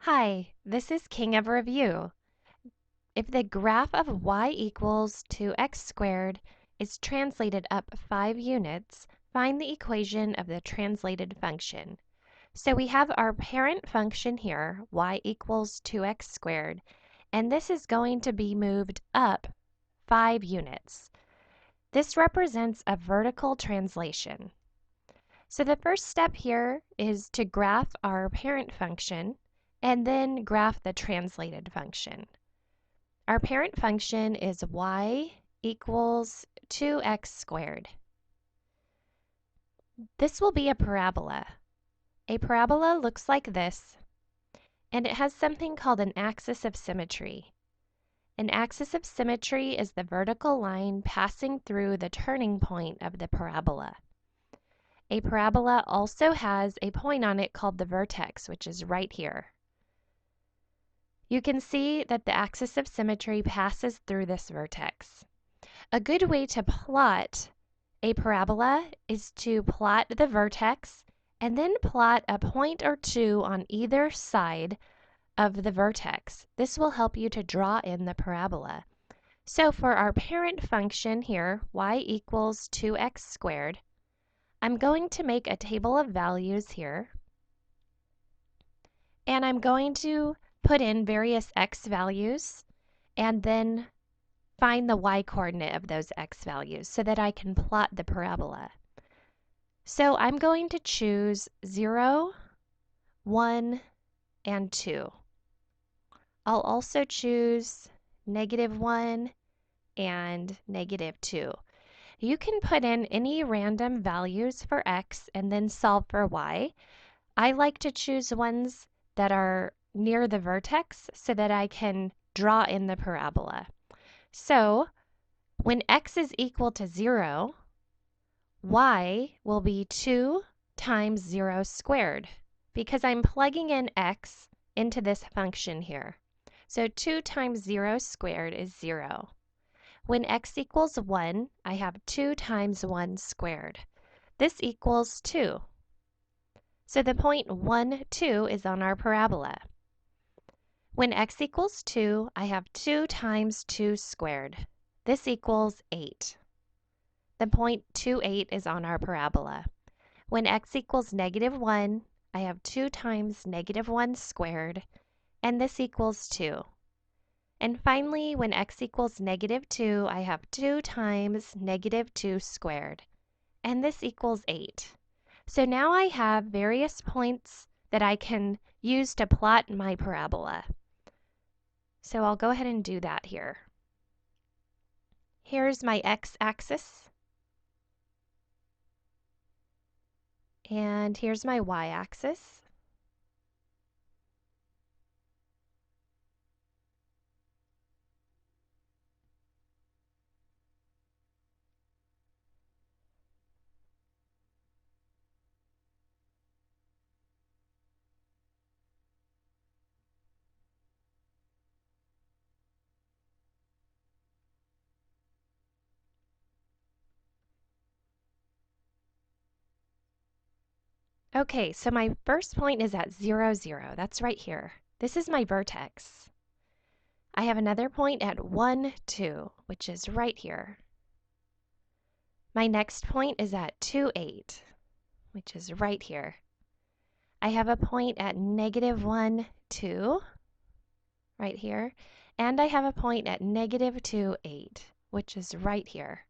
Hi, this is King of Review. If the graph of y equals 2x squared is translated up 5 units, find the equation of the translated function. So we have our parent function here, y equals 2x squared, and this is going to be moved up 5 units. This represents a vertical translation. So the first step here is to graph our parent function and then graph the translated function. Our parent function is y equals 2x squared. This will be a parabola. A parabola looks like this, and it has something called an axis of symmetry. An axis of symmetry is the vertical line passing through the turning point of the parabola. A parabola also has a point on it called the vertex, which is right here. You can see that the axis of symmetry passes through this vertex. A good way to plot a parabola is to plot the vertex and then plot a point or two on either side of the vertex. This will help you to draw in the parabola. So for our parent function here, y equals 2x squared, I'm going to make a table of values here, and I'm going to put in various x values and then find the y-coordinate of those x values so that I can plot the parabola. So I'm going to choose 0, 1, and 2. I'll also choose -1 and -2. You can put in any random values for x and then solve for y. I like to choose ones that are near the vertex so that I can draw in the parabola. So when x is equal to 0, y will be 2 times 0 squared because I'm plugging in x into this function here. So 2 times 0 squared is 0. When x equals 1, I have 2 times 1 squared. This equals 2. So the point 1, 2 is on our parabola. When x equals 2, I have 2 times 2 squared. This equals 8. The point 2, 8 is on our parabola. When x equals -1, I have 2 times -1 squared, and this equals 2. And finally, when x equals -2, I have 2 times -2 squared, and this equals 8. So now I have various points that I can use to plot my parabola. So I'll go ahead and do that here. Here's my x-axis, and here's my y-axis. Okay, so my first point is at 0, 0. That's right here. This is my vertex. I have another point at 1, 2, which is right here. My next point is at 2, 8, which is right here. I have a point at -1, 2, right here. And I have a point at -2, 8, which is right here.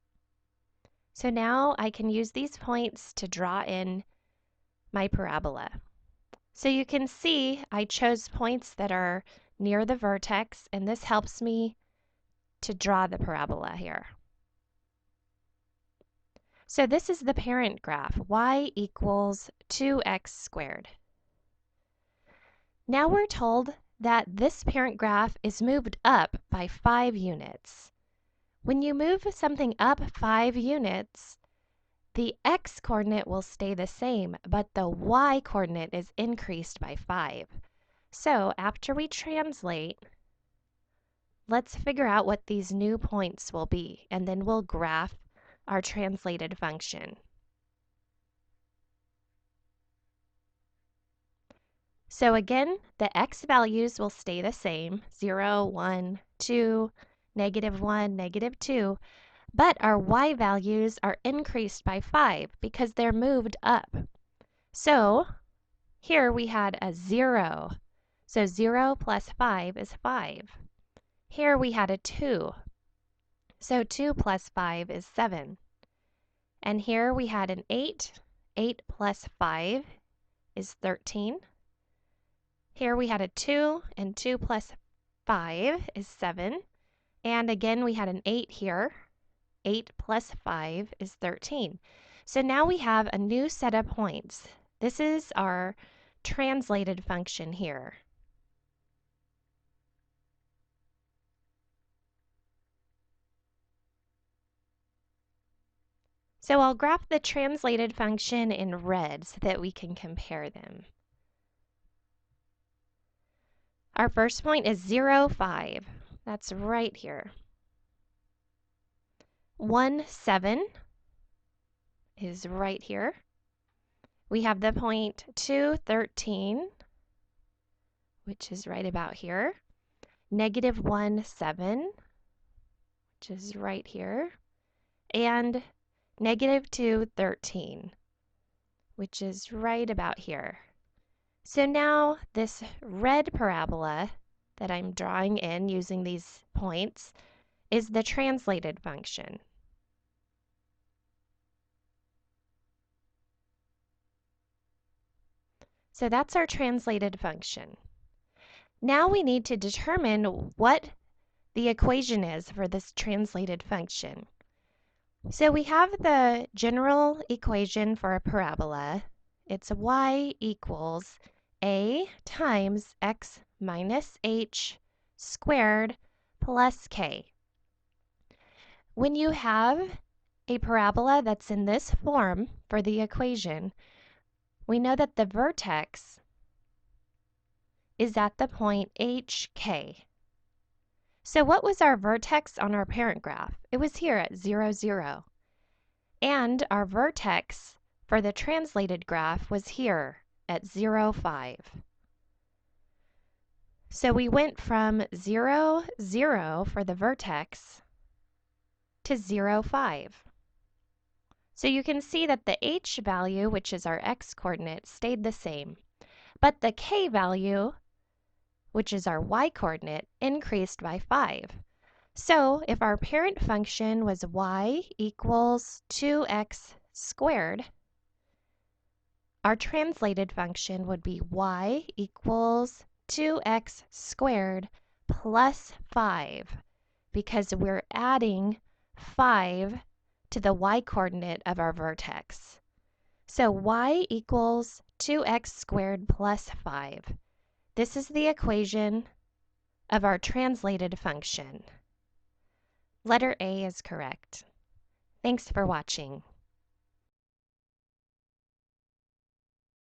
So now I can use these points to draw in my parabola. So you can see I chose points that are near the vertex, and this helps me to draw the parabola here. So this is the parent graph, y equals 2x squared. Now we're told that this parent graph is moved up by 5 units. When you move something up 5 units, the x-coordinate will stay the same, but the y-coordinate is increased by 5. So after we translate, let's figure out what these new points will be, and then we'll graph our translated function. So again, the x values will stay the same, 0, 1, 2, -1, -2, but our y values are increased by 5 because they're moved up. So here we had a 0. So 0 plus 5 is 5. Here we had a 2. So 2 plus 5 is 7. And here we had an 8. 8 plus 5 is 13. Here we had a 2, and 2 plus 5 is 7. And again, we had an 8 here. 8 plus 5 is 13. So now we have a new set of points. This is our translated function here. So I'll graph the translated function in red so that we can compare them. Our first point is 0, 5. That's right here. 1, 7 is right here. We have the point 2, 13, which is right about here. -1, 7, which is right here. And -2, 13, which is right about here. So now this red parabola that I'm drawing in using these points is the translated function. So that's our translated function. Now we need to determine what the equation is for this translated function. So we have the general equation for a parabola. It's y equals a times x minus h squared plus k. When you have a parabola that's in this form for the equation, we know that the vertex is at the point hk. So what was our vertex on our parent graph? It was here at 0, 0. And our vertex for the translated graph was here at 0, 5. So we went from 0, 0 for the vertex to 0, 5. So you can see that the h value, which is our x-coordinate, stayed the same. But the k value, which is our y-coordinate, increased by 5. So if our parent function was y equals 2x squared, our translated function would be y equals 2x squared plus 5, because we're adding 5 to the y-coordinate of our vertex. So y equals 2x squared plus 5. This is the equation of our translated function. Letter A is correct. Thanks for watching.